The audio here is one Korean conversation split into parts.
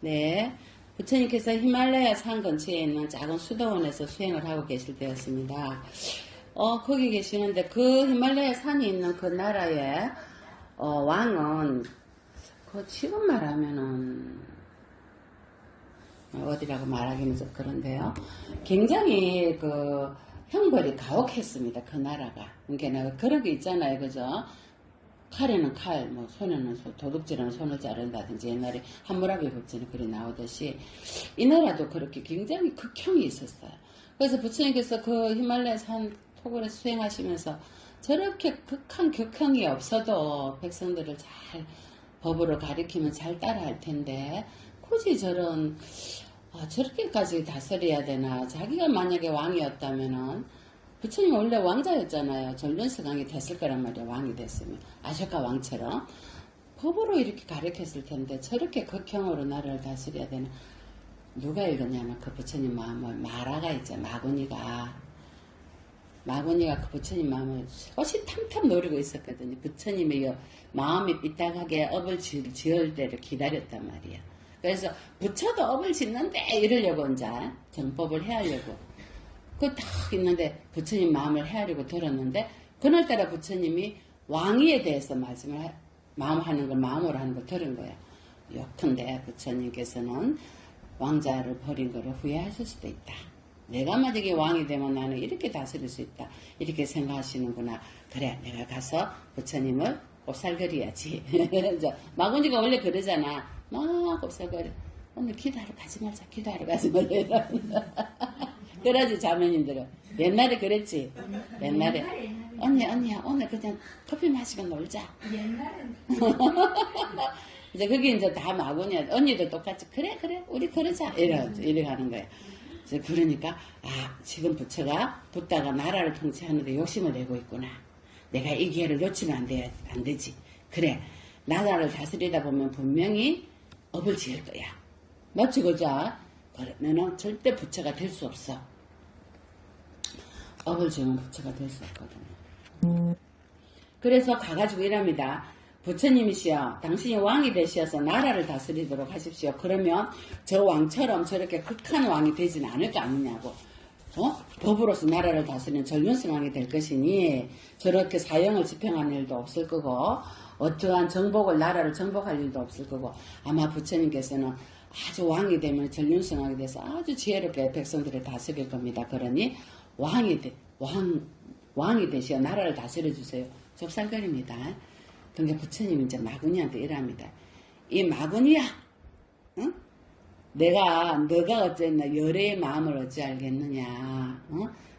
네, 부처님께서 히말라야 산 근처에 있는 작은 수도원에서 수행을 하고 계실 때였습니다. 거기 계시는데 그 히말라야 산이 있는 그 나라의 왕은 지금 말하면은 어디라고 말하기는 좀 그런데요. 굉장히 그 형벌이 가혹했습니다. 그 나라가. 그러니까 그런 게 있잖아요, 그죠? 칼에는 칼, 뭐 손에는 도둑질하는 손을 자른다든지 옛날에 함무라비 법전에 그리 나오듯이 이 나라도 그렇게 굉장히 극형이 있었어요. 그래서 부처님께서 그 히말라야 산 토굴에서 수행하시면서 저렇게 극한 격형이 없어도 백성들을 잘 법으로 가리키면 잘 따라할 텐데 굳이 저렇게까지 다스려야 되나. 자기가 만약에 왕이었다면은 부처님 원래 왕자였잖아요. 전륜서강이 됐을 거란 말이에요. 왕이 됐으면 아쇼카 왕처럼 법으로 이렇게 가르쳤을 텐데 저렇게 극형으로 나라를 다스려야 되나. 누가 읽었냐면 그 부처님 마음을 마라가 있죠. 마구니가 그 부처님 마음을 호시탐탐 노리고 있었거든요. 부처님의 마음이 삐딱하게 업을 지을 때를 기다렸단 말이에요. 그래서 부처도 업을 짓는데 이러려고 이제 정법을 헤아려고 그 딱 있는데 부처님 마음을 헤아리고 들었는데 그날따라 부처님이 왕위에 대해서 마음하는 걸 마음으로 하는 걸 들은 거예요. 요컨대 부처님께서는 왕자를 버린 거를 후회하실 수도 있다. 내가 만약에 왕이 되면 나는 이렇게 다스릴 수 있다. 이렇게 생각하시는구나. 그래, 내가 가서 부처님을 곱살거려야지. 마구니가 원래 그러잖아. 막 곱살거려. 오늘 기도하러 가지 말자. 그러지, 자매님들은. 옛날에 그랬지. 옛날에. 언니야, 오늘 그냥 커피 마시고 놀자. 옛날엔. 이제 그게 이제 다 마구니야. 언니도 똑같이, 그래, 우리 그러자. 이래 하는 거야. 그러니까 지금 부처가 붙다가 나라를 통치하는데 욕심을 내고 있구나. 내가 이 기회를 놓치면 안 되지. 그래, 나라를 다스리다 보면 분명히 업을 지을 거야. 맞지, 그죠? 그러면은 절대 부처가 될 수 없어. 업을 지으면 부처가 될 수 없거든요. 그래서 가가지고 이랍니다. 부처님이시여, 당신이 왕이 되셔서 나라를 다스리도록 하십시오. 그러면 저 왕처럼 저렇게 극한 왕이 되진 않을 거 아니냐고. 법으로서 나라를 다스리는 전륜성 왕이 될 것이니 저렇게 사형을 집행하는 일도 없을 거고 어떠한 나라를 정복할 일도 없을 거고 아마 부처님께서는 아주 왕이 되면 전륜성 왕이 돼서 아주 지혜롭게 백성들을 다스릴 겁니다. 그러니 왕이 되시어 나라를 다스려 주세요. 좁쌀거립니다. 그러니까 부처님이 이제 마구니한테 이랍니다. 이 마구니야, 응? 너가 어쨌나 열애의 마음을 어찌 알겠느냐?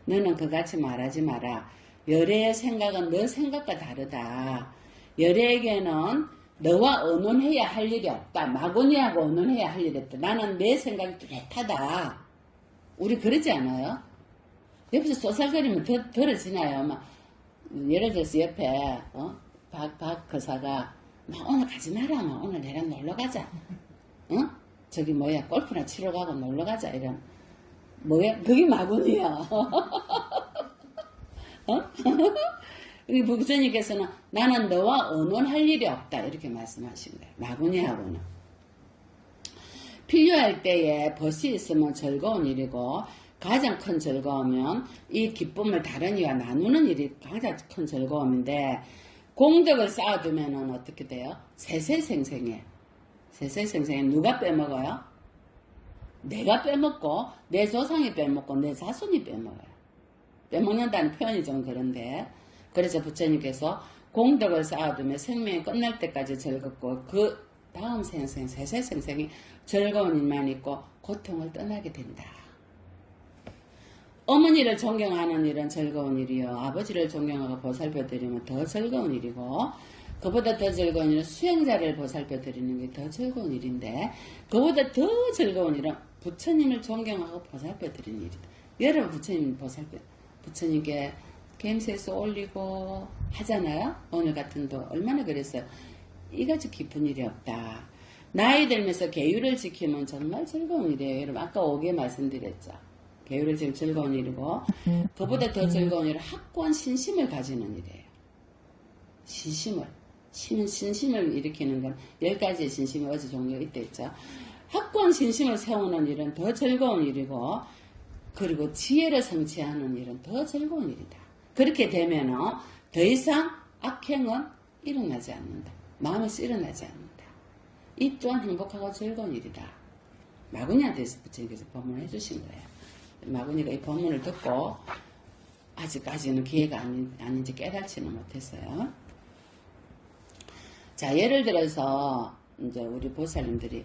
너는 그같이 말하지 마라. 열애의 생각은 너 생각과 다르다. 열애에게는 너와 의논해야 할 일이 없다. 마구니하고 의논해야 할 일이 없다. 나는 내 생각이 뚜렷하다. 우리 그러지 않아요? 옆에서 쏘살거리면 덜어지나요? 막 예를 들어서 옆에 박 거사가 오늘 가지 마라. 오늘 내랑 놀러 가자. 저기 골프나 치러 가고 놀러 가자. 이런 그게 마구니야. 우리 부처님께서는 나는 너와 의논할 일이 없다. 이렇게 말씀하신 거예요. 마구니하고는. 필요할 때에 벗이 있으면 즐거운 일이고 가장 큰 즐거움은 이 기쁨을 다른 이와 나누는 일이 가장 큰 즐거움인데 공덕을 쌓아두면은 어떻게 돼요? 세세생생해. 세세생생해. 누가 빼먹어요? 내가 빼먹고 내 조상이 빼먹고 내 자손이 빼먹어요. 빼먹는다는 표현이 좀 그런데 그래서 부처님께서 공덕을 쌓아두면 생명이 끝날 때까지 즐겁고 그 다음 생생 세세생생이 즐거운 일만 있고 고통을 떠나게 된다. 어머니를 존경하는 일은 즐거운 일이요. 아버지를 존경하고 보살펴드리면 더 즐거운 일이고 그보다 더 즐거운 일은 수행자를 보살펴드리는 게 더 즐거운 일인데 그보다 더 즐거운 일은 부처님을 존경하고 보살펴드리는 일이다. 여러분 부처님께 갬세서 올리고 하잖아요. 오늘 같은 도 얼마나 그랬어요. 이같이 깊은 일이 없다. 나이 들면서 계율을 지키면 정말 즐거운 일이에요. 여러분 아까 5개 말씀드렸죠. 계율을 지금 즐거운 일이고 그보다 더 즐거운 일은 확고한 신심을 가지는 일이에요. 신심을 일으키는 건 10가지의 신심이 어제 종류가 있다 했죠. 확고한 신심을 세우는 일은 더 즐거운 일이고, 그리고 지혜를 성취하는 일은 더 즐거운 일이다. 그렇게 되면은 더 이상 악행은 일어나지 않는다. 마음에서 일어나지 않는다. 이 또한 행복하고 즐거운 일이다. 마구니한테 부처님께서 법문을 해주신 거예요. 마구니가 이 법문을 듣고 아직까지는 기회가 아닌지 깨닫지는 못했어요. 자, 예를 들어서 이제 우리 보살님들이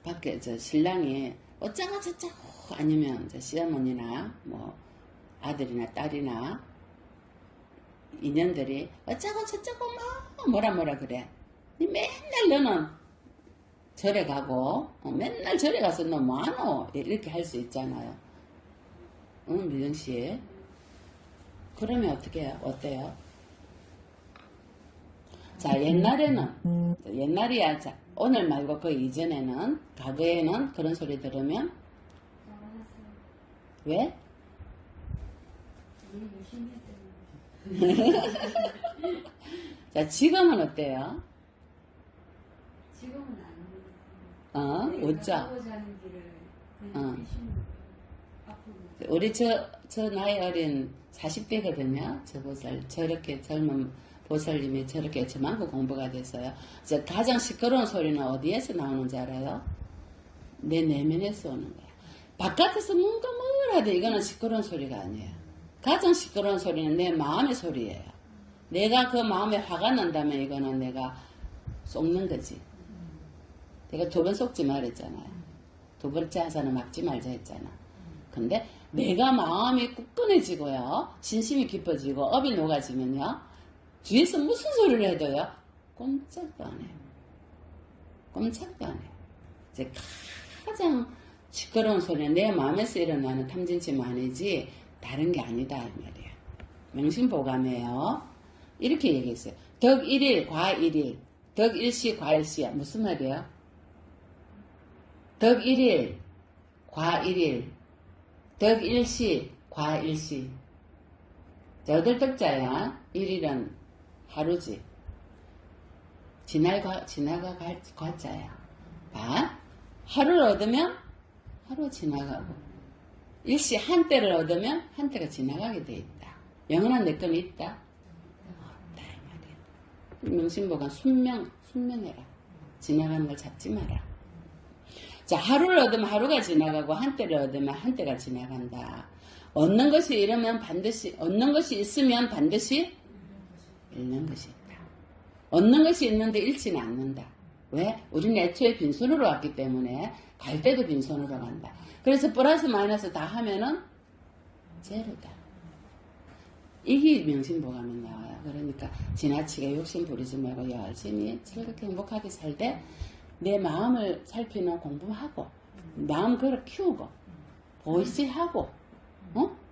밖에 신랑이 어쩌고 저쩌고 아니면 이제 시어머니나 뭐 아들이나 딸이나 인연들이 어쩌고 저쩌고 뭐라 그래. 니 맨날 너는 절에 가고 맨날 절에 가서 너 뭐하노 이렇게 할 수 있잖아요. 응, 미정씨. 그러면 어떻게 해요? 어때요? 자, 옛날이야. 자, 오늘 말고 그 이전에는, 과거에는 그런 소리 들으면 왜? 자, 지금은 어때요? 지금은 안 웃자. 우리 저 나이 어린 40대거든요. 저 보살, 저렇게 젊은 보살님이 저렇게 저만큼 공부가 됐어요. 가장 시끄러운 소리는 어디에서 나오는지 알아요? 내 내면에서 오는 거야. 바깥에서 뭔가 뭘 하든 이거는 시끄러운 소리가 아니에요. 가장 시끄러운 소리는 내 마음의 소리예요. 내가 그 마음에 화가 난다면 이거는 내가 쏟는 거지. 내가 2번 쏟지 말했잖아요. 2번째 하사는 막지 말자 했잖아. 근데 내가 마음이 굳건해지고요. 신심이 깊어지고 업이 녹아지면요. 뒤에서 무슨 소리를 해도요. 꼼짝도 안 해요. 꼼짝도 안 해요. 이제 가장 시끄러운 소리는 내 마음에서 일어나는 탐진치만이지 다른 게 아니다 이 말이에요. 명심보감이에요. 이렇게 얘기했어요. 덕 1일 과 1일 덕 1시 과 1시야. 무슨 말이에요? 덕 1일 과 1일 덕 1시 과 1시. 여덟 덕자야. 1일은 하루지. 지나가 과자야. 봐. 하루를 얻으면 하루 지나가고 일시 한때를 얻으면 한때가 지나가게 돼 있다. 영원한 내 건 있다? 없다 이 말이야. 명심보감 순명해라. 지나가는 걸 잡지 마라. 자, 하루를 얻으면 하루가 지나가고 한때를 얻으면 한때가 지나간다. 얻는 것이 얻는 것이 있으면 반드시 잃는 것이 있다. 얻는 것이 있는데 잃지는 않는다. 왜? 우리는 애초에 빈손으로 왔기 때문에 갈 때도 빈손으로 간다. 그래서 플러스 마이너스 다 하면은 제로다. 이게 명심보감에 나와요. 그러니까 지나치게 욕심 부리지 말고 열심히 즐겁게 행복하게 살 때 내 마음을 살피는 공부하고 마음 그릇 키우고 보이시하고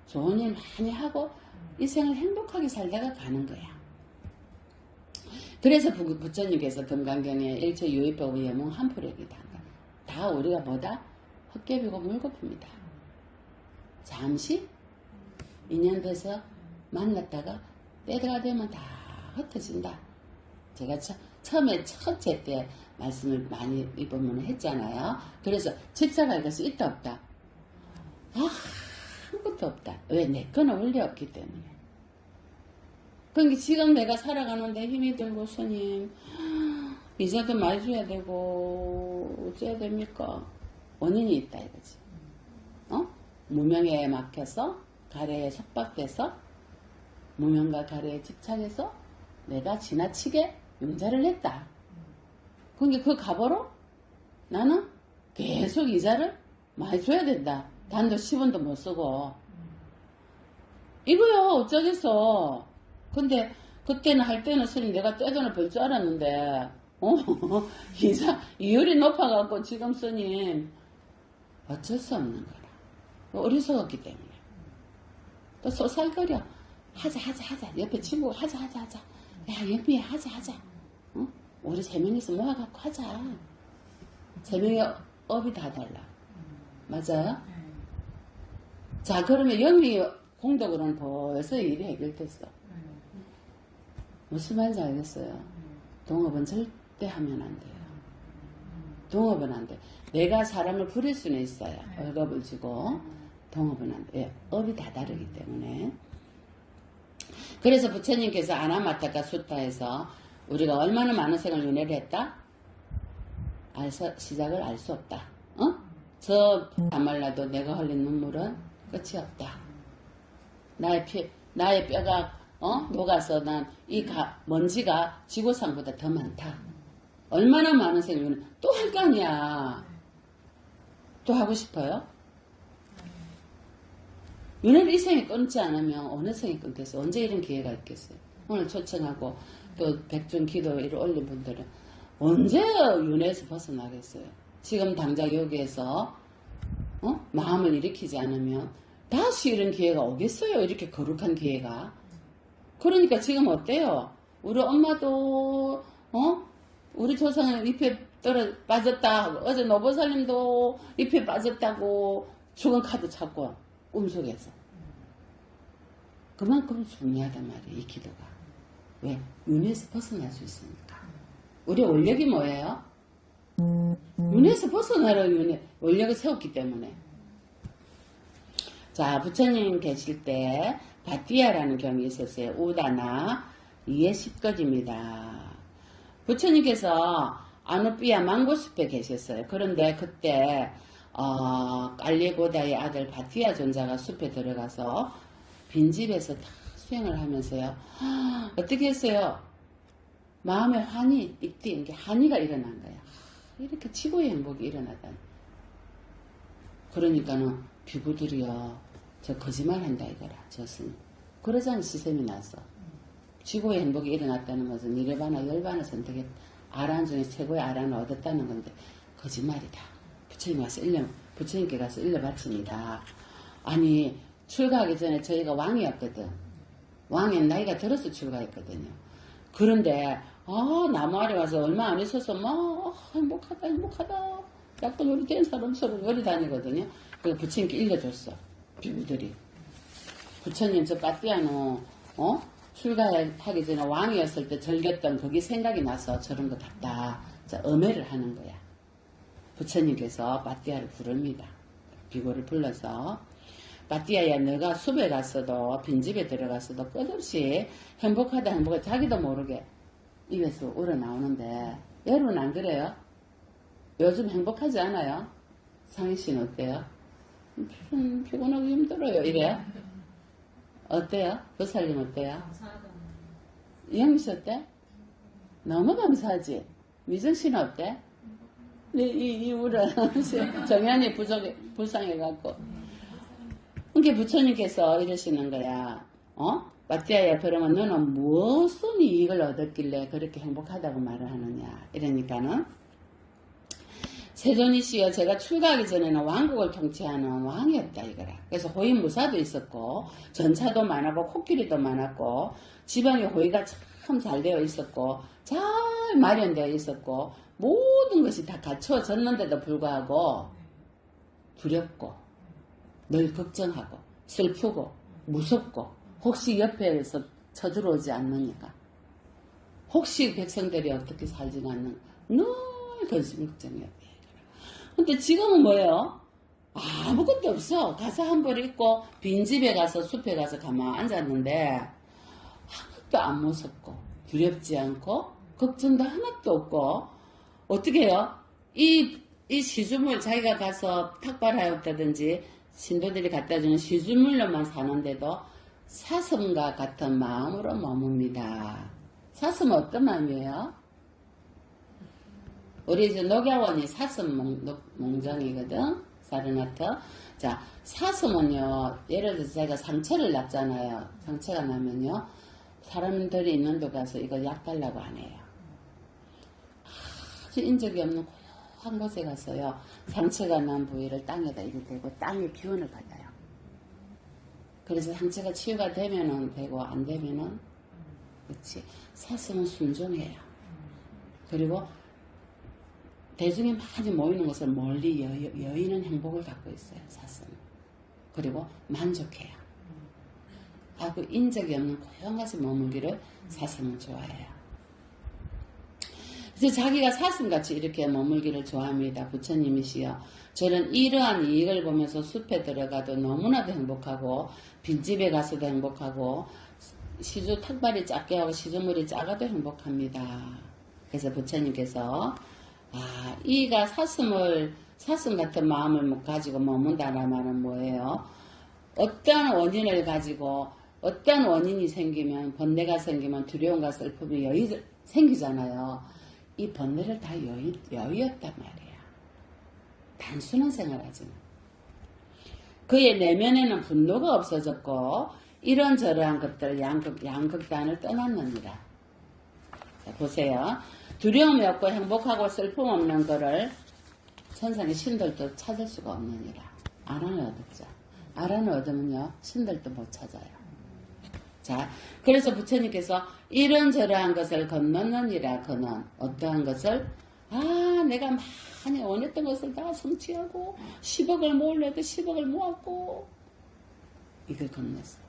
좋은 일 많이 하고 이 생을 행복하게 살다가 가는 거야. 그래서 부처님께서 금강경에 일체 유의법 예몽 한풀이기다. 다 우리가 뭐다? 헛개비고 물거품이다. 잠시 인연돼서 만났다가 때가 되면 다 흩어진다. 제가 처음에 첫째 때 말씀을 많이 이 법문을 했잖아요. 그래서 집사갈 것이 있다 없다? 아무것도 없다. 왜? 내 거는 원래 없기 때문에. 그러니까 지금 내가 살아가는데 힘이 들고 스님 이자도 많이 줘야 되고 어째야 됩니까? 원인이 있다 이거지. 무명에 막혀서 가래에 속박돼서 무명과 가래에 집착해서 내가 지나치게 융자를 했다. 그러니까 그 값으로 나는 계속 이자를 많이 줘야 된다. 단도 10원도 못 쓰고. 이거요 어쩌겠어. 근데 그때는 할 때는 스님 내가 떼돈을 벌 줄 알았는데 이율이 높아갖고 지금 스님 어쩔 수 없는 거라. 어리석었기 때문에. 또 소살거려. 하자. 옆에 친구가 하자. 야 영미야 하자. 우리 3명이서 모아갖고 하자. 3명의 업이 다 달라. 맞아요? 자 그러면 영미 공덕으로는 벌써 일이 해결됐어. 무슨 말인지 알겠어요? 동업은 절대 하면 안 돼요. 동업은 안 돼. 내가 사람을 부릴 수는 있어요. 월급을 주고 동업은 안 돼. 왜? 업이 다 다르기 때문에. 그래서 부처님께서 아나마타카 수타에서 우리가 얼마나 많은 생을 윤회를 했다? 시작을 알 수 없다. 저 다말라도 내가 흘린 눈물은 끝이 없다. 나의 뼈가 녹아서 난 이 먼지가 지구상보다 더 많다. 얼마나 많은 생을 또 할 거 아니야. 또 하고 싶어요? 윤회를 이 생에 끊지 않으면 어느 생에 끊겠어요? 언제 이런 기회가 있겠어요? 오늘 초청하고 또 백중 기도를 올린 분들은 언제 윤회에서 벗어나겠어요? 지금 당장 여기에서 마음을 일으키지 않으면 다시 이런 기회가 오겠어요? 이렇게 거룩한 기회가. 그러니까 지금 어때요? 우리 엄마도 우리 조상은 잎에 빠졌다. 어제 노보살님도 잎에 빠졌다고 죽은 카드 찾고 꿈속에서. 그만큼 중요하단 말이에요. 이 기도가. 왜? 윤회에서 벗어날 수 있으니까. 우리 원력이 뭐예요? 윤회에서 벗어나려 원력을 세웠기 때문에. 자, 부처님 계실 때 바띠아라는 경이 있었어요. 우다나 2의 10거지입니다. 부처님께서 아누비아 망고숲에 계셨어요. 그런데 그때 깔리고다의 아들 바띠아 존자가 숲에 들어가서 빈집에서 다 수행을 하면서요. 어떻게 했어요? 마음에 환희, 띠띠, 한이가 일어난 거야. 이렇게 지구의 행복이 일어나다니. 그러니까는 비구들이요. 저 거짓말 한다 이거라. 저승. 그러자니 시샘이 났어. 지구의 행복이 일어났다는 것은 니르바나 열반을 선택했. 아란 중에 최고의 아란을 얻었다는 건데 거짓말이다. 부처님께 가서 일러 바칩니다. 아니 출가하기 전에 저희가 왕이었거든. 왕의 나이가 들어서 출가했거든요. 그런데 나무 아래 와서 얼마 안 있어서 막 행복하다. 약간 우리 된 사람처럼 열이 다니거든요. 그래서 부처님께 읽어줬어. 비구들이. 부처님 저 빠띠아노 출가하기 전에 왕이었을 때 즐겼던 그게 생각이 나서 저런 거 같다. 자, 엄해를 하는 거야. 부처님께서 빠띠아를 부릅니다. 비구를 불러서 빠띠아야 너가 숲에 갔어도 빈집에 들어갔어도 끝없이 행복하다 자기도 모르게 입에서 우러나오는데 여러분 안 그래요? 요즘 행복하지 않아요? 상희 씨는 어때요? 피곤하고 힘들어요 이래? 어때요? 보살님 어때요? 영미 씨 어때? 너무 감사하지? 미정 씨는 어때? 이 울어 정연이 불쌍해갖고 그게 부처님께서 이러시는 거야. 마띠아야 그러면 너는 무슨 이익을 얻었길래 그렇게 행복하다고 말을 하느냐 이러니까는 세존이시여 제가 출가하기 전에는 왕국을 통치하는 왕이었다 이거라. 그래서 호위무사도 있었고 전차도 많았고 코끼리도 많았고 지방의 호위가 참 잘 되어 있었고 잘 마련되어 있었고 모든 것이 다 갖춰졌는데도 불구하고 두렵고 늘 걱정하고 슬프고 무섭고 혹시 옆에서 쳐들어오지 않느니까 혹시 백성들이 어떻게 살지 않는 늘 근심 걱정이었대요. 근데 지금은 뭐예요? 아무것도 없어. 가서 한 벌 입고 빈집에 가서 숲에 가서 가만 앉았는데 하나도 안 무섭고 두렵지 않고 걱정도 하나도 없고 어떻게 해요? 이 시주물 자기가 가서 탁발하였다든지 신도들이 갖다 주는 시주물로만 사는데도 사슴과 같은 마음으로 머뭅니다. 사슴은 어떤 마음이에요? 우리 이제 녹야원이 사슴 몽정이거든. 사르나트. 자, 사슴은요, 예를 들어서 제가 상처를 놨잖아요. 상처가 나면요, 사람들이 있는 데 가서 이거 약 달라고 안 해요. 아주 인적이 없는 고요한 곳에 가서요, 상처가 난 부위를 땅에다 이렇게 대고 땅의 기운을 받아요. 그래서 상처가 치유가 되면은 되고, 안 되면은, 그치. 사슴은 순종해요. 그리고 대중이 많이 모이는 것을 멀리 여의는 행복을 갖고 있어요. 사슴은. 그리고 만족해요. 하고 인적이 없는 고요한 곳에 머물기를 사슴은 좋아해요. 그래서 자기가 사슴같이 이렇게 머물기를 좋아합니다. 부처님이시여. 저는 이러한 이익을 보면서 숲에 들어가도 너무나도 행복하고 빈집에 가서도 행복하고 시주 탁발이 작게 하고 시주물이 작아도 행복합니다. 그래서 부처님께서 이가 사슴 같은 마음을 가지고 머문다는 말은 뭐예요? 어떠한 원인을 가지고 어떠한 원인이 생기면 번뇌가 생기면 두려움과 슬픔이 생기잖아요. 이 번뇌를 다 여의였단 말이에요. 단순한 생활하지는. 그의 내면에는 분노가 없어졌고 이런저러한 것들 양극단을 떠났느니라. 자, 보세요. 두려움이 없고 행복하고 슬픔 없는 거를 천상의 신들도 찾을 수가 없느니라. 아란을 얻었죠. 아란을 얻으면요 신들도 못 찾아요. 자, 그래서 부처님께서 이런저러한 것을 건너느니라. 그는 어떠한 것을 내가 많이 원했던 것을 다 성취하고 10억을 모으려도 10억을 모았고 이걸 건넜어.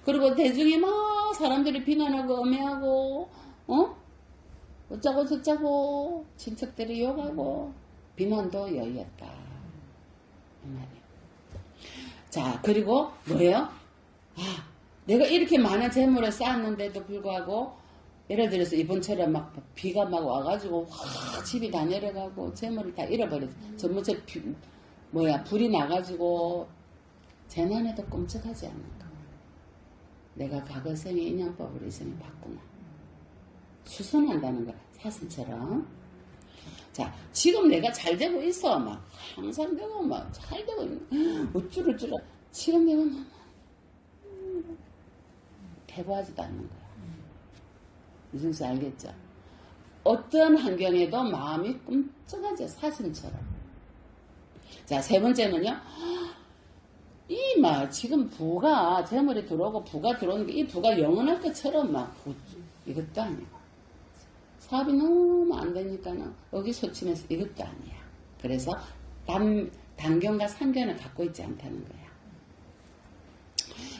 그리고 대중이 막 사람들이 비난하고 음해하고 어쩌고 저쩌고 친척들이 욕하고 비난도 여의었다 이 말이에요. 자, 그리고 뭐예요? 내가 이렇게 많은 재물을 쌓았는데도 불구하고 예를 들어서 이번처럼 막 비가 막 와가지고 집이 다 내려가고 재물을 다 잃어버렸어. 전부터 불이 나가지고 재난에도 끔찍하지 않는가. 내가 과거 생의 인연법으로 이 생에 봤구나. 수선한다는 거야. 사슴처럼. 자, 지금 내가 잘 되고 있어. 막 항상 되고 막 잘 되고 어쭈르쭈르. 지금 내가 막 대보하지도 않는 거야. 무슨 말 알겠죠? 어떤 환경에도 마음이 끔찍하죠. 사슴처럼. 자, 세 번째는요. 지금 부가 재물이 들어오고 부가 들어오는 게 이 부가 영원할 것처럼 이것도 아니고 사업이 너무 안 되니까는 의기소침해서 이것도 아니야. 그래서 단견과 상견을 갖고 있지 않다는 거야.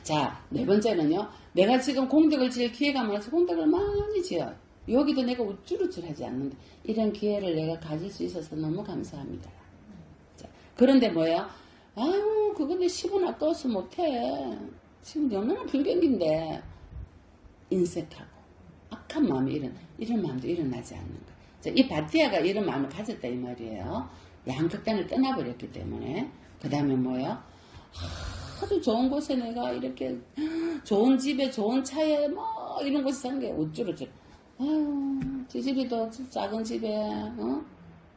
자, 네 번째는요. 내가 지금 공덕을 지을 기회가 많아서 공덕을 많이 지어. 여기도 내가 우쭐우쭐 하지 않는데 이런 기회를 내가 가질 수 있어서 너무 감사합니다. 자, 그런데 뭐예요? 그거 내 10원 아까워서 못해. 지금 얼마나 불경기인데 인색하고 악한 마음이 이런 마음도 일어나지 않는 거예요. 자, 이 바티아가 이런 마음을 가졌다 이 말이에요. 양극단을 떠나버렸기 때문에. 그 다음에 뭐예요? 아주 좋은 곳에 내가 이렇게 좋은 집에 좋은 차에 이런 곳에 사는 게 어쩌고저쩌고. 제 집이 더 작은 집에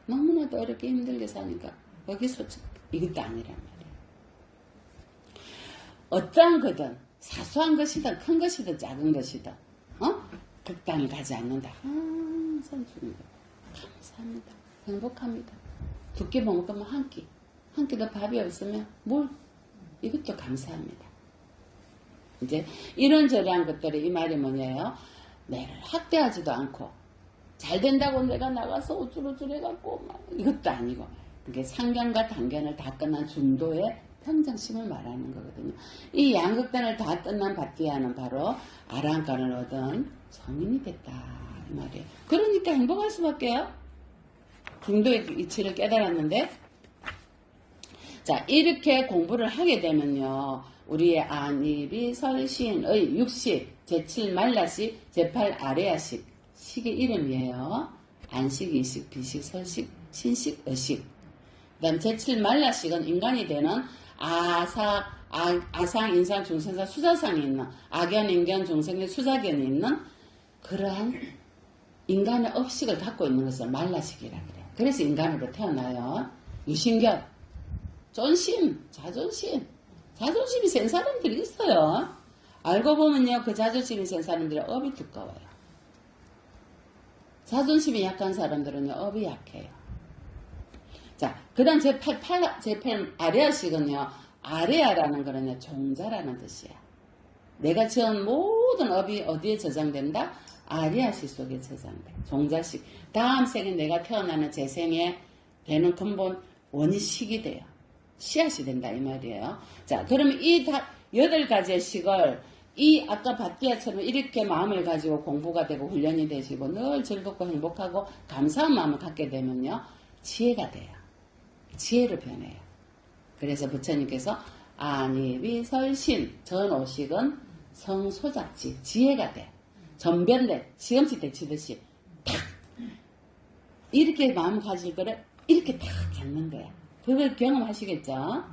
너무나도 어렵게 힘들게 사니까 거기서 이것도 아니란 말이에요. 어떠한 거든 사소한 것이든 큰 것이든 작은 것이든 극단을 가지 않는다. 항상 주는 거 감사합니다. 행복합니다. 두 끼 먹으면 한 끼도 밥이 없으면 이것도 감사합니다. 이제 이런저런 것들이 이 말이 뭐냐요? 내를 학대하지도 않고 잘 된다고 내가 나가서 우쭐우쭐 해갖고 이것도 아니고 그게 상견과 단견을 다 끝난 중도의 평정심을 말하는 거거든요. 이 양극단을 다 끝난 바티아는 바로 아라한간을 얻은 성인이 됐다 이 말이에요. 그러니까 행복할 수밖에요. 중도의 이치를 깨달았는데 자, 이렇게 공부를 하게 되면요. 우리의 안이비 설신의 60, 제7 말라식, 제8 아레아식, 식의 이름이에요. 안식, 이식, 비식, 설식, 신식, 의식. 그 다음 제7 말라식은 인간이 되는 아상, 인상, 중생사, 수자상이 있는 악연, 인견, 중생의 수자견이 있는 그러한 인간의 업식을 갖고 있는 것을 말라식이라 그래요. 그래서 인간으로 태어나요. 유신견. 존심, 자존심이 센 사람들이 있어요. 알고 보면요, 그 자존심이 센 사람들의 업이 두꺼워요. 자존심이 약한 사람들은요, 업이 약해요. 자, 그 다음 제8 아레아식은요, 아레아라는 거는요, 종자라는 뜻이야. 내가 지은 모든 업이 어디에 저장된다? 아레아식 속에 저장돼. 종자식. 다음 생에 내가 태어나는 제 생에 되는 근본 원인식이 돼요. 씨앗이 된다 이 말이에요. 자, 그러면 이 8가지의 식을 이 아까 바티아처럼 이렇게 마음을 가지고 공부가 되고 훈련이 되시고 늘 즐겁고 행복하고 감사한 마음을 갖게 되면요. 지혜가 돼요. 지혜로 변해요. 그래서 부처님께서 안이비설신 전오식은 성소작지 지혜가 돼. 전변돼. 시금치 데치듯이 탁 이렇게 마음 가질 거를 이렇게 탁 갖는 거야. 그걸 경험하시겠죠?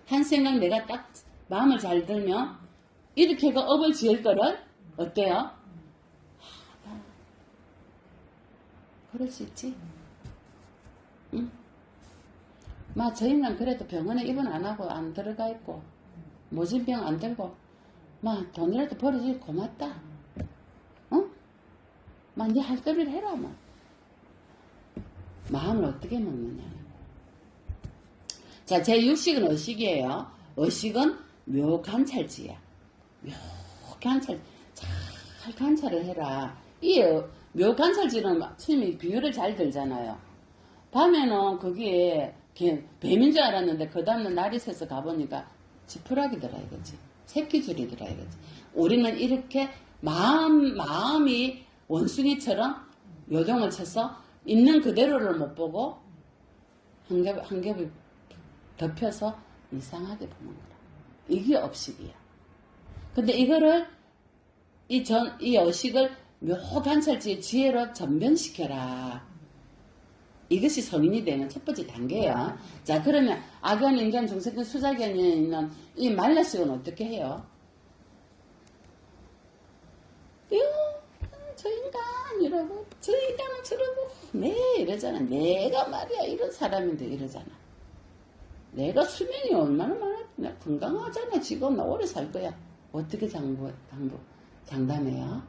한 생각 내가 딱 마음을 잘 들면 이렇게가 업을 지을 거를 어때요? 그럴 수 있지? 응? 저 인간 그래도 병원에 입원 안 하고 안 들어가 있고 모진병 안 들고 돈이라도 벌어주기 고맙다. 응? 네 할 거를 해라. 마음을 어떻게 먹느냐. 자, 제6식은 의식이에요. 의식은 묘관찰지야. 묘관찰, 잘 관찰을 해라. 이 묘관찰지는 스님이 비유를 잘 들잖아요. 밤에는 거기에 뱀인 줄 알았는데 그 다음날 날이 새서 가보니까 지푸라기더라 이거지. 새끼줄이더라 이거지. 우리는 이렇게 마음이 원숭이처럼 요동을 쳐서 있는 그대로를 못 보고 한 겹이 덮여서 이상하게 보는 거라. 이게 업식이야. 근데 이거를 이 의식을 묘관찰지의 지혜로 전변시켜라. 이것이 성인이 되는 첫 번째 단계야. 자, 그러면 악연, 인견, 중생견, 수작견이 있는 이 말라식은 어떻게 해요? 저 인간 이러고 저 인간은 저러고 이러잖아. 내가 말이야 이런 사람인데 이러잖아. 내가 수명이 얼마나 많아? 내가 건강하잖아. 지금 나 오래 살 거야. 어떻게 장담해요?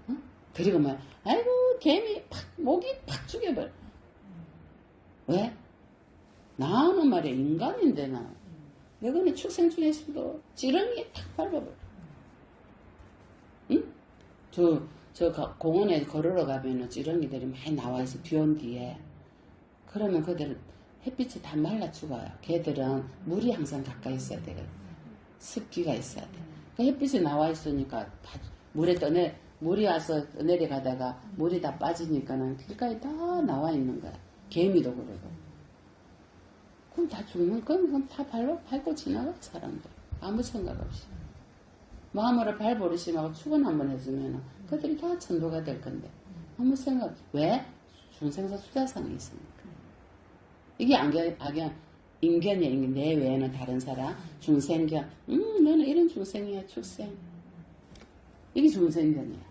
어? 그리고 아이고 개미 목이 팍 죽여버려. 왜? 나는 말이야 인간인데 나. 내가 축생 중에서도 지렁이에 탁 밟아버려. 응? 저 공원에 걸으러 가면은 지렁이들이 많이 나와있어. 비 온 뒤에. 그러면 그들 햇빛에 다 말라 죽어요. 걔들은 물이 항상 가까이 있어야 되거든. 습기가 있어야 돼. 그 햇빛에 나와 있으니까 물이 와서 내려가다가 물이 다 빠지니까는 길가에 다 나와 있는 거야. 개미도 그러고. 그럼 다 죽는, 그럼 다 밟고 지나가, 사람들. 아무 생각 없이. 마음으로 발버릇심하고 축원 한번 해주면 그들이 다 천도가 될 건데. 아무 생각, 왜? 중생사 수자상이 있으니까. 이게 인견이야, 인견. 내 외에는 다른 사람. 중생견. 너는 이런 중생이야, 축생. 이게 중생견이야.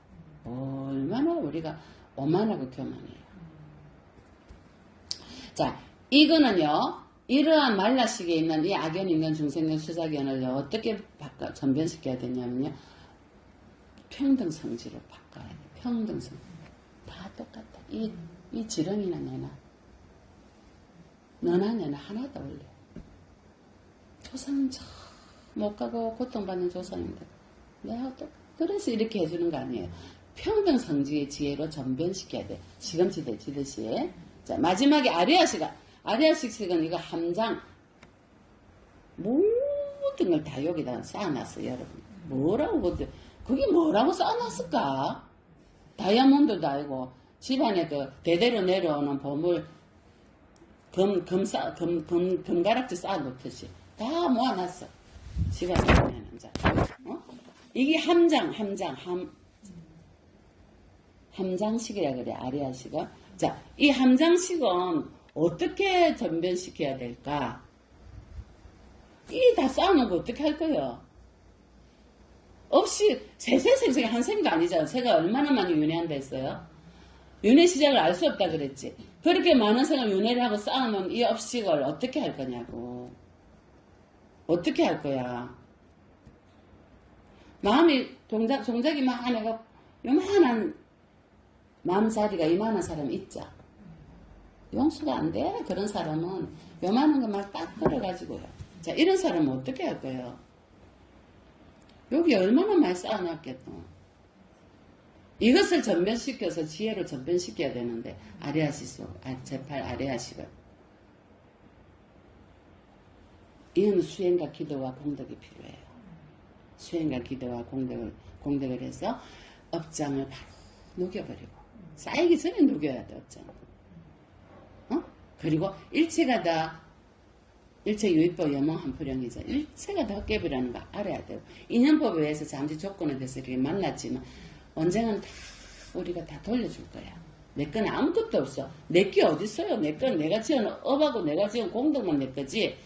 얼마나 우리가 오만하고 교만해요. 자, 이거는요, 이러한 말라식에 있는 이 악견, 인견, 중생견, 수자견을 어떻게 전변시켜야 되냐면요, 평등성지로 바꿔야 돼. 평등성. 다 똑같아. 이 지렁이나 너나 내나 하나도 올려. 조상 못 가고 고통받는 조상입니다. 내가 또 그래서 이렇게 해주는 거 아니에요. 평등성지의 지혜로 전변시켜야 돼. 시금치 데치듯이. 자, 마지막에 아리아식은 이거 함장 모든 걸 다 여기다 쌓아놨어요, 여러분. 그게 뭐라고 쌓아놨을까? 다이아몬드도 아니고 집안에 대대로 내려오는 보물 금가락지 쌓아놓듯이 다 모아놨어. 집안에 보면은. 자, 이게 함장식이라 그래, 아리아식은. 자, 이 함장식은 어떻게 전변시켜야 될까? 이 다 쌓아놓은 거 어떻게 할 거예요? 없이 세세생생이 한 생도 아니잖아. 새가 얼마나 많이 윤회한다 했어요? 윤회 시작을 알 수 없다 그랬지. 그렇게 많은 생을 윤회를 하고 쌓아놓은 이 업식을 어떻게 할 거냐고. 어떻게 할 거야? 마음이 종작이 막 내가 요만한 마음자리가 이만한 사람 있죠. 용서가 안 돼. 그런 사람은 요만한 것만 딱 걸어가지고요. 자, 이런 사람은 어떻게 할 거예요? 여기 얼마나 많이 쌓아놨겠어. 이것을 전변시켜서 지혜로 전변시켜야 되는데 제8 아리아식을. 이는 수행과 기도와 공덕이 필요해요. 수행과 기도와 공덕을 해서 업장을 바로 녹여버리고 쌓이기 전에 녹여야 돼 업장을. 그리고 일체가 다 일체 유의법 여몽한 불영이죠. 일체가 다 헛개비라는 거 알아야 돼요. 인연법에 의해서 잠시 조건에 대해서 이렇게 만났지만 언젠가는 다 우리가 다 돌려줄 거야. 내 건 아무것도 없어. 내 게 어딨어요. 내 건 내가 지은 업하고 내가 지은 공덕만 내 거지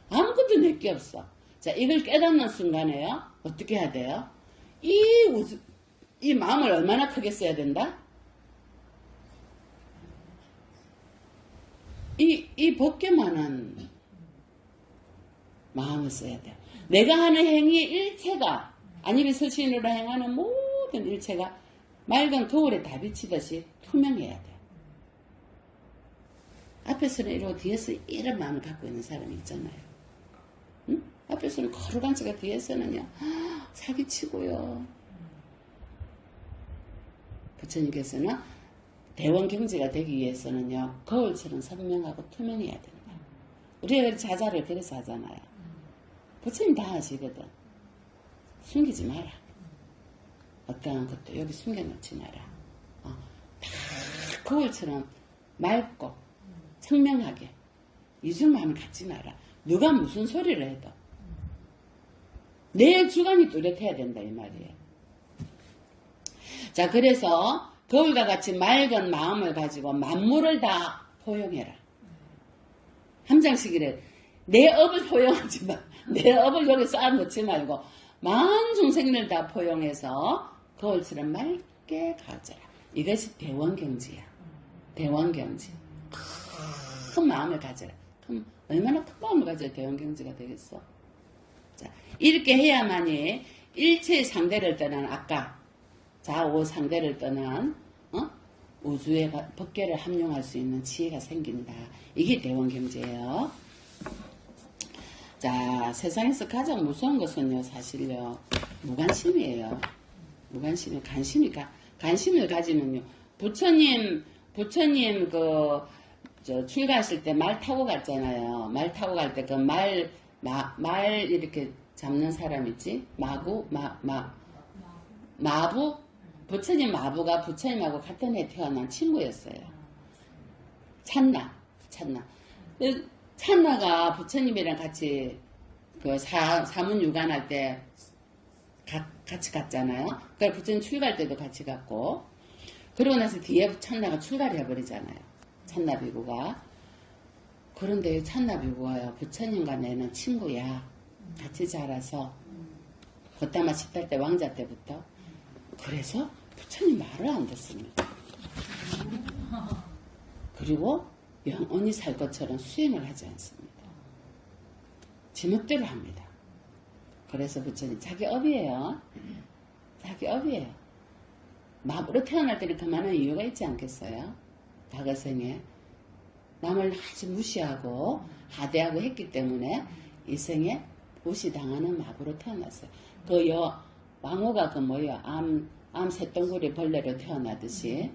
아무것도 내 게 없어. 자, 이걸 깨닫는 순간에요. 어떻게 해야 돼요? 이 마음을 얼마나 크게 써야 된다? 이 법계만한 마음을 써야 돼요. 내가 하는 행위 일체가 아니면 서신으로 행하는 모든 일체가 맑은 거울에 다 비치듯이 투명해야 돼요. 앞에서는 이러고 뒤에서 이런 마음을 갖고 있는 사람이 있잖아요. 응? 앞에서는 거루간지가 뒤에서는요 사기치고요. 부처님께서는 대원 경지가 되기 위해서는요 거울처럼 선명하고 투명해야 된다. 우리가 자자를 그래서 하잖아요. 부처님 다 하시거든. 숨기지 마라. 어떠한 것도 여기 숨겨놓지 마라. 다 거울처럼 맑고 청명하게 이중 마음을 갖지 마라. 누가 무슨 소리를 해도 내 주관이 뚜렷해야 된다 이 말이에요. 자, 그래서 거울과 같이 맑은 마음을 가지고 만물을 다 포용해라. 함장식이래. 내 업을 포용하지 마. 내 업을 여기 쌓아놓지 말고 만중생을 다 포용해서 거울처럼 맑게 가져라. 이것이 대원경지야. 대원경지. 큰 마음을 가져라. 그럼 얼마나 큰 마음을 가져야 대원경지가 되겠어? 자, 이렇게 해야만이 일체의 상대를 떠난 아까 좌우 상대를 떠난 우주의 법계를 합용할 수 있는 지혜가 생긴다. 이게 대원경지예요. 자, 세상에서 가장 무서운 것은요, 사실요, 무관심이에요. 무관심이, 관심을 가지면요, 부처님, 출가하실 때 말 타고 갔잖아요. 말 타고 갈 때 말 이렇게 잡는 사람 있지? 마부? 부처님 마부가 부처님하고 같은 해 태어난 친구였어요. 찬나가 부처님이랑 같이 그 사문 유관할 때 같이 갔잖아요. 그러니까 부처님 출가할 때도 같이 갔고, 그러고 나서 뒤에 찬나가 출가를 해버리잖아요. 찬나 비구가. 그런데 찬나 비구가요, 부처님과 내는 친구야. 같이 자라서 걷다마 10달 때 왕자 때부터. 그래서 부처님 말을 안 듣습니다. 그리고 영원히 살 것처럼 수행을 하지 않습니다. 지멋대로 합니다. 그래서 부처님 자기 업이에요. 자기 업이에요. 마부로 태어날 때는 그만한 이유가 있지 않겠어요? 과거생에 남을 아주 무시하고 하대하고 했기 때문에 이 생에 무시당하는 마부로 태어났어요. 왕후가 암 새똥구리 벌레로 태어나듯이.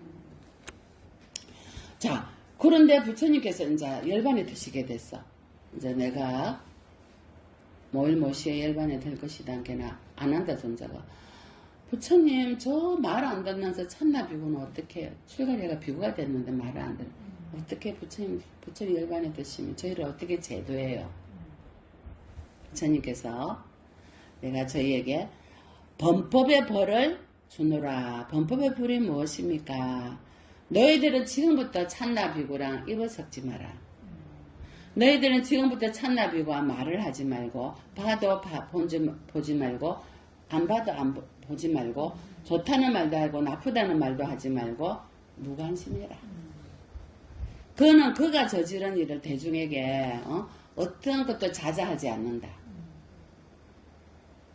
자, 그런데 부처님께서 이제 열반에 드시게 됐어. 이제 내가 뭘 모시에 열반에 될 것이다. 걔나 안 한다 존자가. 부처님 저 말 안 듣면서 찬나 비구는 어떻게 출가리가 비구가 됐는데 말을 안 듣는 어떻게 부처님 열반에 드시면 저희를 어떻게 제도해요? 부처님께서 내가 저희에게 범법의 벌을 주노라. 범법의 벌이 무엇입니까? 너희들은 지금부터 찬나비구랑 입을 섞지 마라. 너희들은 지금부터 찬나비구와 말을 하지 말고 봐도 보지 말고 안 봐도 보지 말고 좋다는 말도 하고 나쁘다는 말도 하지 말고 무관심해라. 그는 그가 저지른 일을 대중에게 어떤 것도 자자하지 않는다.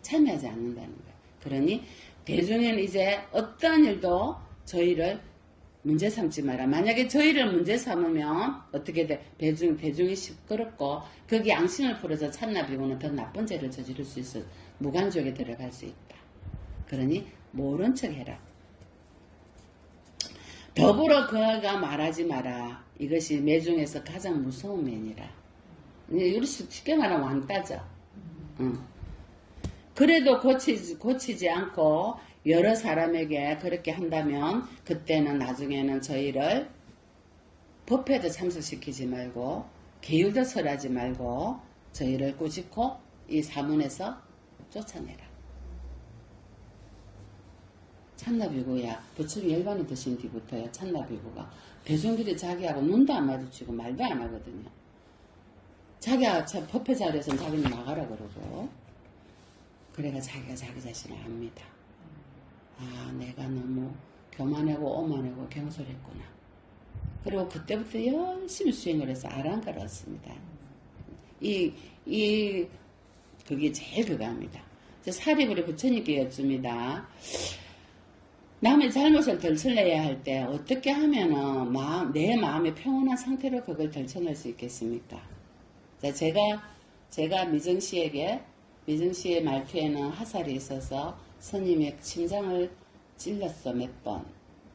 참여하지 않는다는 거야. 그러니 대중은 이제 어떤 일도 저희를 문제 삼지 마라. 만약에 저희를 문제 삼으면 어떻게 돼? 대중이 시끄럽고 거기 양심을 풀어서 찬나비고는 더 나쁜 죄를 저지를 수 있어. 무간족에 들어갈 수 있다. 그러니 모른 척 해라. 더불어 그가 말하지 마라. 이것이 매중에서 가장 무서운 면이라. 우리 쉽게 말하면 왕따죠. 그래도 고치지 않고 여러 사람에게 그렇게 한다면 그때는 나중에는 저희를 법회도 참석시키지 말고 계율도 설하지 말고 저희를 꾸짖고 이 사문에서 쫓아내라. 찬나비구야. 부처님 열반이 드신 뒤부터요. 찬나비구가 대중들이 자기하고 눈도 안 마주치고 말도 안 하거든요. 자기가 법회 자리에서는 자기는 나가라 그러고 그래가 자기가 자기 자신을 압니다. 아, 내가 너무 교만하고 오만하고 경솔했구나. 그리고 그때부터 열심히 수행을 해서 아랑가를 얻습니다. 그게 제일 그거합니다. 사리부리 부처님께 여쭙니다. 남의 잘못을 덜쳐내야 할 때 어떻게 하면은 내 마음의 평온한 상태로 그걸 덜쳐낼 수 있겠습니까? 자, 제가 미정씨의 말투에는 화살이 있어서 스님의 심장을 찔렀어, 몇 번.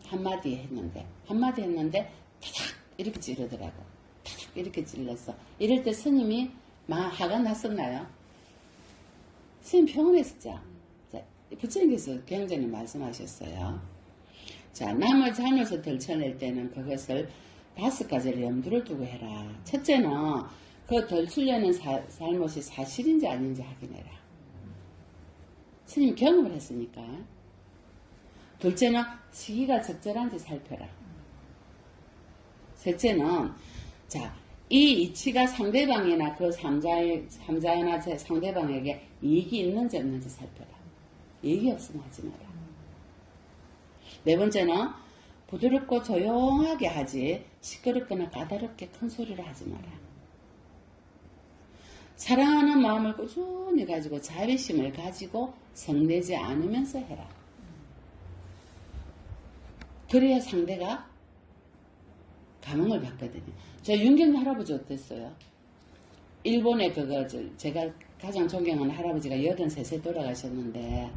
한마디 했는데 타닥! 이렇게 찌르더라고. 타닥! 이렇게 찔렀어. 이럴 때 스님이 화가 났었나요? 스님 평온했었죠. 자, 부처님께서 굉장히 말씀하셨어요. 자, 남의 잘못을 덜쳐낼 때는 그것을 5가지를 염두를 두고 해라. 첫째는 그 덜치려는 잘못이 사실인지 아닌지 확인해라. 스님이 경험을 했으니까. 둘째는 시기가 적절한지 살펴라. 셋째는 자, 이 이치가 상대방이나 그 삼자나 상대방에게 이익이 있는지 없는지 살펴라. 이익이 없으면 하지 마라. 네 번째는 부드럽고 조용하게 하지 시끄럽거나 까다롭게 큰 소리를 하지 마라. 사랑하는 마음을 꾸준히 가지고 자비심을 가지고 성내지 않으면서 해라. 그래야 상대가 감흥을 받거든요. 저 윤경 할아버지 어땠어요? 일본의 제가 가장 존경하는 할아버지가 83세 돌아가셨는데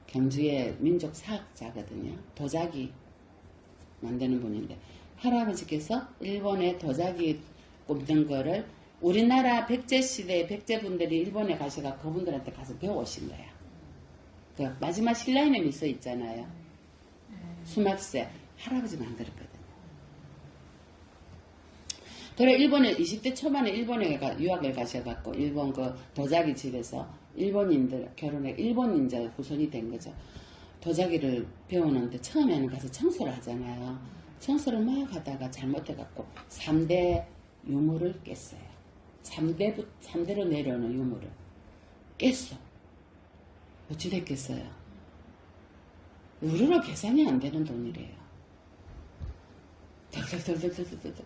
경주의 민족 사학자거든요. 도자기 만드는 분인데 할아버지께서 일본의 도자기 굽는 거를 우리나라 백제시대의 백제분들이 일본에 가셔서 그분들한테 가서 배워오신 거야. 그 마지막 신라인의 미소 있잖아요. 수막새 할아버지 만들었거든요. 그래 일본에 20대 초반에 일본에 유학을 가셔갖고 일본 그 도자기 집에서 일본인들 결혼해 일본인자 후손이 된 거죠. 도자기를 배우는데 처음에는 가서 청소를 하잖아요. 청소를 막 하다가 잘못해갖고 3대 유물을 깼어요. 3대로 내려오는 유물을 깼어. 어찌 됐겠어요? 우리로 계산이 안 되는 돈이래요. 덜덜덜덜덜덜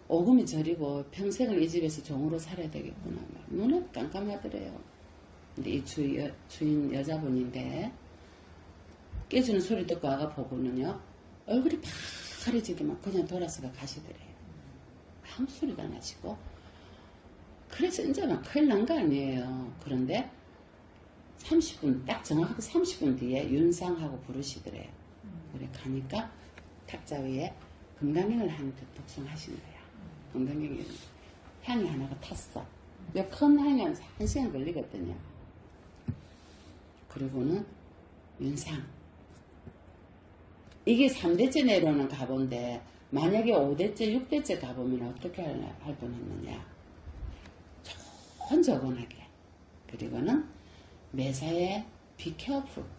오금이 저리고 평생을 이 집에서 종으로 살아야 되겠구나. 눈은 깜깜하더래요. 근데 이 주인 여자분인데 깨주는 소리 듣고 와가 보고는요 얼굴이 파래지더만 그냥 돌아서가 가시더래요. 아무 소리도 안 하시고 그래서 이제 막 큰일 난 거 아니에요. 그런데 30분 딱 정확하게 30분 뒤에 윤상하고 부르시더래요. 그래 가니까 탁자 위에 금강경을 한 독송하신 거야. 금강경이 향이 하나가 탔어. 몇 큰 향이 1시간 걸리거든요. 그리고는 윤상. 이게 3대째 내려오는 가본데 만약에 5대째, 6대째 가보면 어떻게 할 뻔했느냐. 조곤조곤하게. 그리고는 매사에 be careful.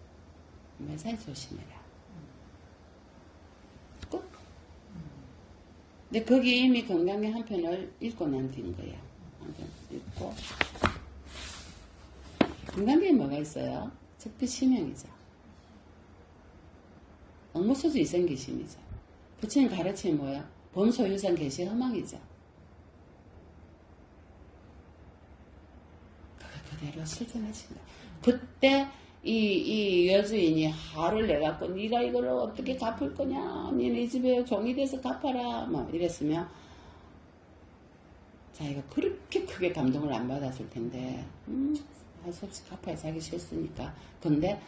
매사에 조심해라. 끝. 근데 거기 이미 건강의 한 편을 읽고 난 뒤인 거야. 한 편 읽고. 건강에 뭐가 있어요? 적비심명이죠. 업무소수 이생기심이죠. 부처님 가르침이 뭐예요? 범소유상 계시 허망이죠. 그걸 그대로 실천하신 거예요. 그때 이 여주인이 화를 내갖고 네가 이걸 어떻게 갚을 거냐, 니네 집에 종이 돼서 갚아라 뭐 이랬으면 자기가 그렇게 크게 감동을 안 받았을 텐데 할 수 없이 갚아야 자기 실수니까. 근데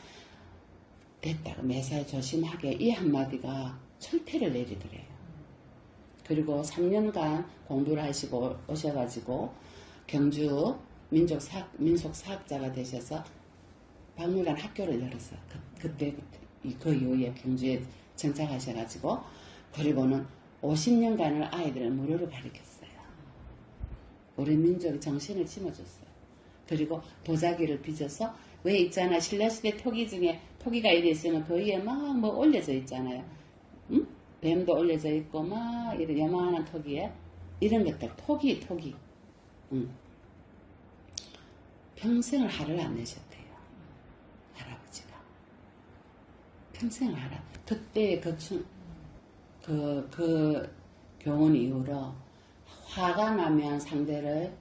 됐다 매사에 조심하게 이 한마디가 철퇴를 내리더래요. 그리고 3년간 공부를 하시고 오셔가지고 경주 민속 사학자가 되셔서 박물관 학교를 열었어. 그때 그 이후에 경주에 정착하셔가지고 그리고는 50년간을 아이들을 무료로 가르쳤어요. 우리 민족의 정신을 심어줬어요. 그리고 도자기를 빚어서 왜 있잖아 신라시대 토기 중에 토기가 이래 있으면 그 위에 막 뭐 올려져 있잖아요. 응? 뱀도 올려져 있고 막 이런 요만한 토기에 이런 것들 토기 응. 평생을 화를 안 내셨대요. 할아버지가 평생을 하라. 그때 그 교훈 이후로 화가 나면 상대를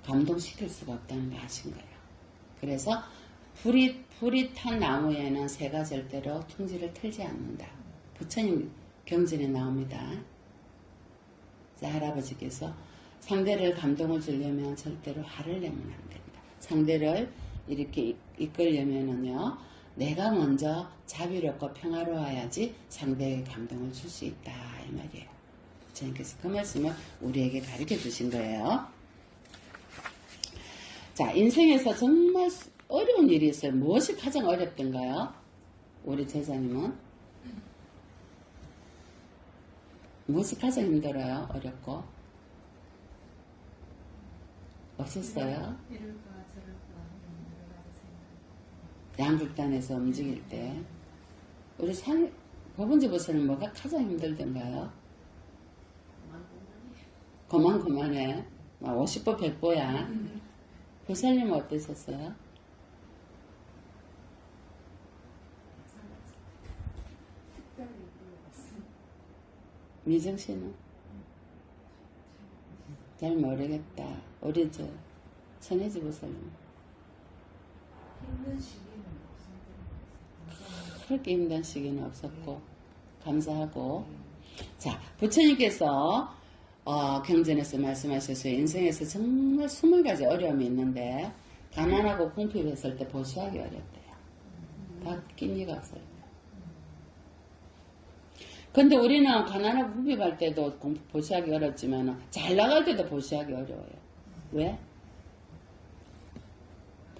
감동시킬 수가 없다는 걸 아신 거예요. 그래서 불이 탄 나무에는 새가 절대로 둥지를 틀지 않는다. 부처님 경전에 나옵니다. 자, 할아버지께서 상대를 감동을 주려면 절대로 화를 내면 안 된다. 상대를 이렇게 이끌려면은요, 내가 먼저 자비롭고 평화로워야지 상대의 감동을 줄 수 있다. 이 말이에요. 부처님께서 그 말씀을 우리에게 가르쳐 주신 거예요. 자, 인생에서 정말 어려운 일이 있어요. 무엇이 가장 어렵던가요? 우리 제자님은? 무엇이 가장 힘들어요? 어렵고? 없었어요? 이럴까 저럴까 여러 가지 생각. 양극단에서 움직일 때 우리 법은지 보시는 뭐가 가장 힘들던가요? 그만해. 50보 100보야. 보살님은 어떠셨어요? 미정 씨는? 잘 모르겠다. 우리 천혜지 보살님. 힘든 시기는 없었던 그렇게 힘든 시기는 없었고 감사하고. 자, 부처님께서 경전에서 말씀하셨어요. 인생에서 정말 20가지 어려움이 있는데 가난하고 궁핍했을 때 보시하기 어렵대요. 다 끼니가 없어요. 근데 우리는 가난하고 궁핍할 때도 보시하기 어렵지만 잘 나갈 때도 보시하기 어려워요. 왜?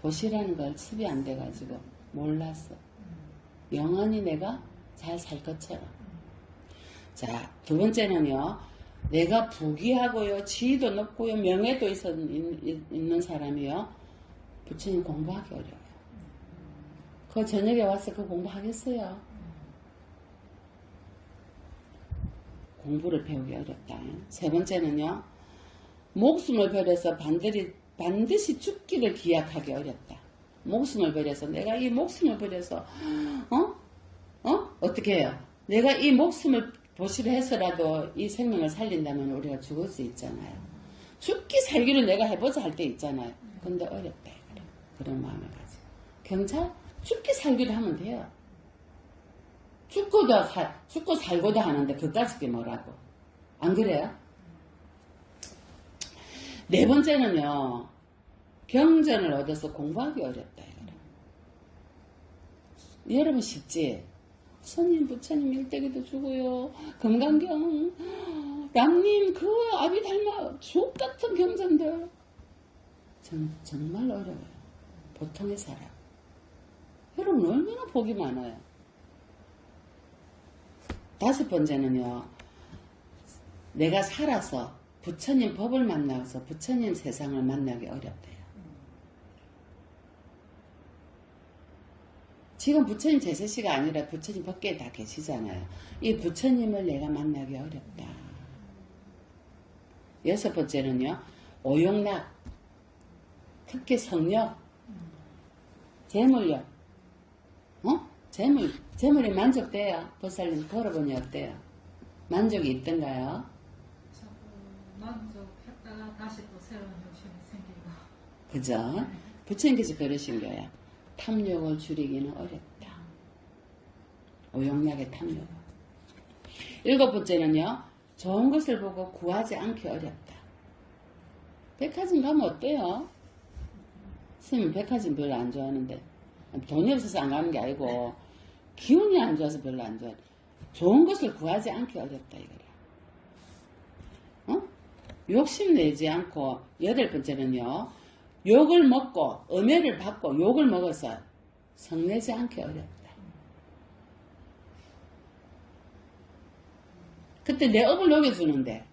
보시라는 걸 습이 안 돼가지고 몰랐어. 영원히 내가 잘 살 것처럼. 자, 두 번째는요. 내가 부귀하고요, 지위도 높고요, 명예도 있는 사람이요. 부처님 공부하기 어려워요. 그 저녁에 와서 그 공부하겠어요? 공부를 배우기 어렵다. 세 번째는요. 목숨을 버려서 반드시 죽기를 기약하기 어렵다. 목숨을 버려서 내가 이 목숨을 버려서 어떻게 해요? 내가 이 목숨을 보시를 해서라도 이 생명을 살린다면 우리가 죽을 수 있잖아요. 죽기 살기를 내가 해보자 할 때 있잖아요. 근데 어렵다. 그런 마음을 가지고. 경찰? 죽기 살기를 하면 돼요. 죽고 살고도 하는데 그까짓 게 뭐라고. 안 그래요? 네 번째는요. 경전을 얻어서 공부하기 어렵다. 여러분 쉽지? 스님, 부처님 일대기도 주고요. 금강경, 람님, 그 아비달마, 주옥 같은 경전들. 정말 어려워요. 보통의 사람. 여러분 얼마나 복이 많아요. 다섯 번째는요. 내가 살아서 부처님 법을 만나서 부처님 세상을 만나기 어렵대요. 지금 부처님 제세시가 아니라 부처님 밖에 다 계시잖아요. 이 부처님을 내가 만나기 어렵다. 여섯 번째는요. 오용락, 특히 성욕, 재물욕. 재물이 만족돼요. 보살님 걸어보니 어때요? 만족이 있던가요? 자꾸 만족했다가 다시 또 새로운 욕심이 생기고. 그죠? 부처님께서 그러신 거야. 탐욕을 줄이기는 어렵다. 오용락의 탐욕. 일곱 번째는요. 좋은 것을 보고 구하지 않기 어렵다. 백화점 가면 어때요? 스님 백화점 별로 안 좋아하는데 돈이 없어서 안 가는 게 아니고 기운이 안 좋아서 별로 안 좋아해. 좋은 것을 구하지 않기 어렵다 이거야. 욕심내지 않고. 여덟 번째는요. 욕을 먹고 엄해를 받고 욕을 먹어서 성내지 않기 어렵다. 그때 내 업을 녹여주는데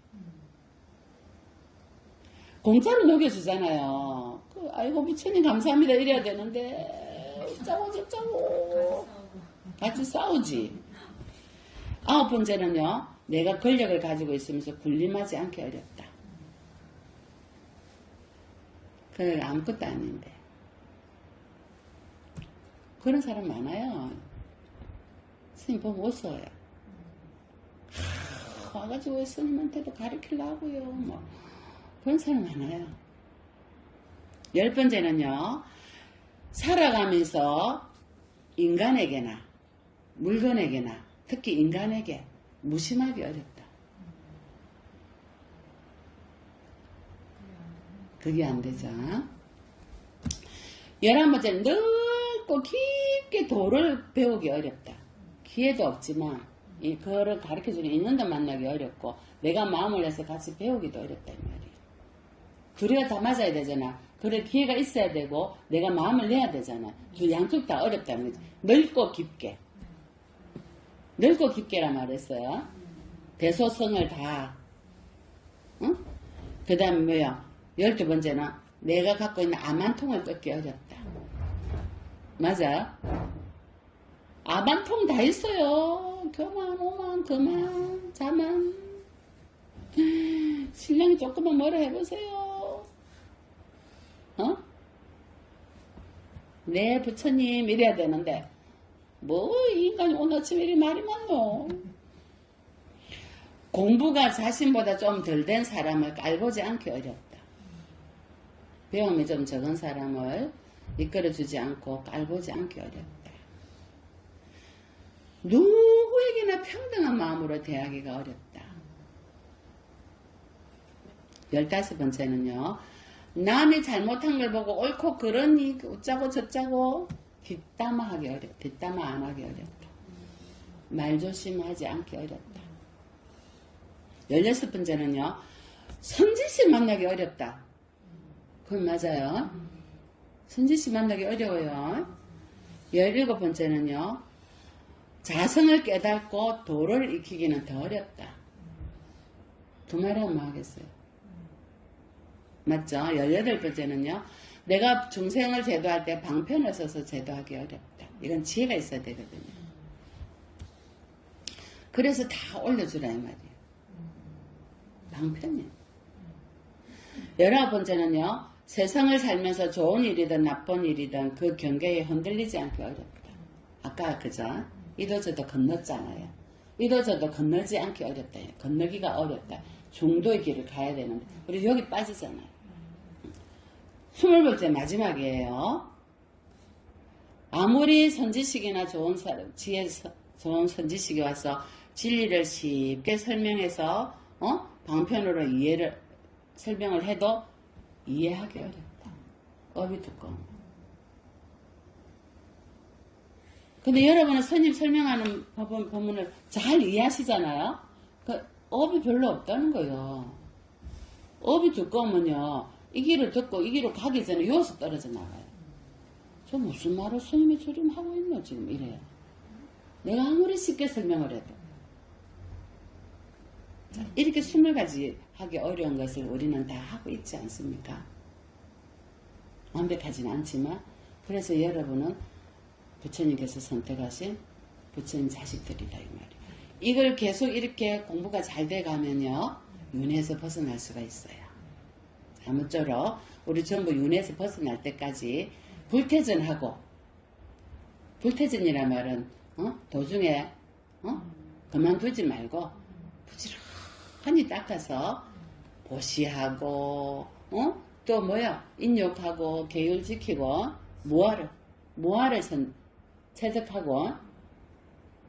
공짜로 녹여주잖아요. 아이고 부처님 감사합니다 이래야 되는데 짜고 저짜고 같이 싸우지. 9번째는요. 내가 권력을 가지고 있으면서 군림하지 않기 어렵다. 그건 아무것도 아닌데. 그런 사람 많아요. 스님 보면 웃어요. 와가지고 왜 스님한테도 가르치려고요. 뭐 그런 사람 많아요. 10번째는요. 살아가면서 인간에게나 물건에게나 특히 인간에게 무심하기 어렵다. 그게 안 되죠. 11번째는 넓고 깊게 도를 배우기 어렵다. 기회도 없지만 그거를 가르쳐주는 있는데 만나기 어렵고 내가 마음을 내서 같이 배우기도 어렵다 이 말이에요. 둘이가 다 맞아야 되잖아. 그럴 기회가 있어야 되고 내가 마음을 내야 되잖아. 양쪽 다 어렵다는 거지. 넓고 깊게. 넓고 깊게라 말했어요. 대소성을 다. 응? 그 다음에 뭐야? 12번째는 내가 갖고 있는 암 한 통을 끊기 어렵다. 맞아? 암 한 통 다 있어요. 교만, 오만, 그만, 자만. 신랑이 조금만 뭐라 해보세요. 어? 네, 부처님 이래야 되는데 뭐 이 인간이 오늘 아침에 이리 말이 많노. 공부가 자신보다 좀 덜 된 사람을 깔보지 않기 어렵다. 배움이 좀 적은 사람을 이끌어주지 않고 깔보지 않기 어렵다. 누구에게나 평등한 마음으로 대하기가 어렵다. 15번째는요. 남이 잘못한 걸 보고 옳고 그러니 어쩌고 저쩌고 뒷담화하기 어렵다. 뒷담화 안 하기 어렵다. 말조심하지 않기 어렵다. 16번째는요. 선지식 만나기 어렵다. 그건 맞아요. 선지식 만나기 어려워요. 17번째는요. 자성을 깨닫고 도를 익히기는 더 어렵다. 두 말은 뭐 하겠어요? 맞죠? 18번째는요. 내가 중생을 제도할 때 방편을 써서 제도하기 어렵다. 이건 지혜가 있어야 되거든요. 그래서 다 올려주라 이 말이에요. 방편이에요. 19번째는요. 세상을 살면서 좋은 일이든 나쁜 일이든 그 경계에 흔들리지 않기 어렵다. 아까 그죠? 이도저도 건넜잖아요. 이도저도 건너지 않기 어렵다. 건너기가 어렵다. 중도의 길을 가야 되는데 우리 여기 빠지잖아요. 20번째 마지막이에요. 아무리 선지식이나 좋은 사람, 지혜 좋은 선지식이 와서 진리를 쉽게 설명해서 방편으로 설명을 해도 이해하기 어렵다. 업이 두꺼운. 근데 여러분은 스님 설명하는 법문을 잘 이해하시잖아요? 그 업이 별로 없다는 거예요. 업이 두꺼우면요. 이 길을 듣고 이 길을 가기 전에 여기서 떨어져 나가요. 저 무슨 말을 스님이 저림 하고 있노 지금 이래요. 내가 아무리 쉽게 설명을 해도. 자, 이렇게 20가지 하기 어려운 것을 우리는 다 하고 있지 않습니까? 완벽하지는 않지만 그래서 여러분은 부처님께서 선택하신 부처님 자식들이다 이 말이에요. 이걸 계속 이렇게 공부가 잘 돼가면요. 윤회에서 벗어날 수가 있어요. 아무쪼록 우리 전부 윤회에서 벗어날 때까지 불태전하고 불태전이란 말은 도중에 그만두지 말고 부지런히 닦아서 보시하고 또 뭐야 인욕하고 계율 지키고 무아를 체득하고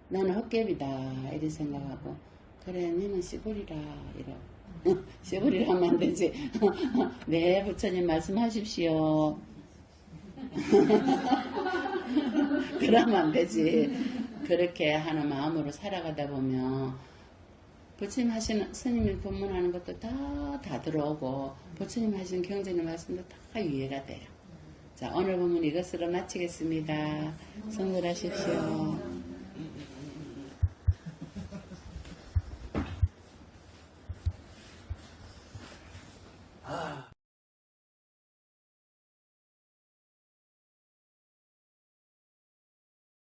나는 헛개비다 이렇게 생각하고 그래 너는 씨부리라 이러고 씨부리라 하면 안 되지. 네 부처님 말씀하십시오. 그러면 안 되지. 그렇게 하는 마음으로 살아가다 보면 부처님 하시는 스님이 법문하는 것도 다 들어오고 부처님 하시는 경전의 말씀도 다 이해가 돼요. 자, 오늘 법문 이것으로 마치겠습니다. 성불하십시오.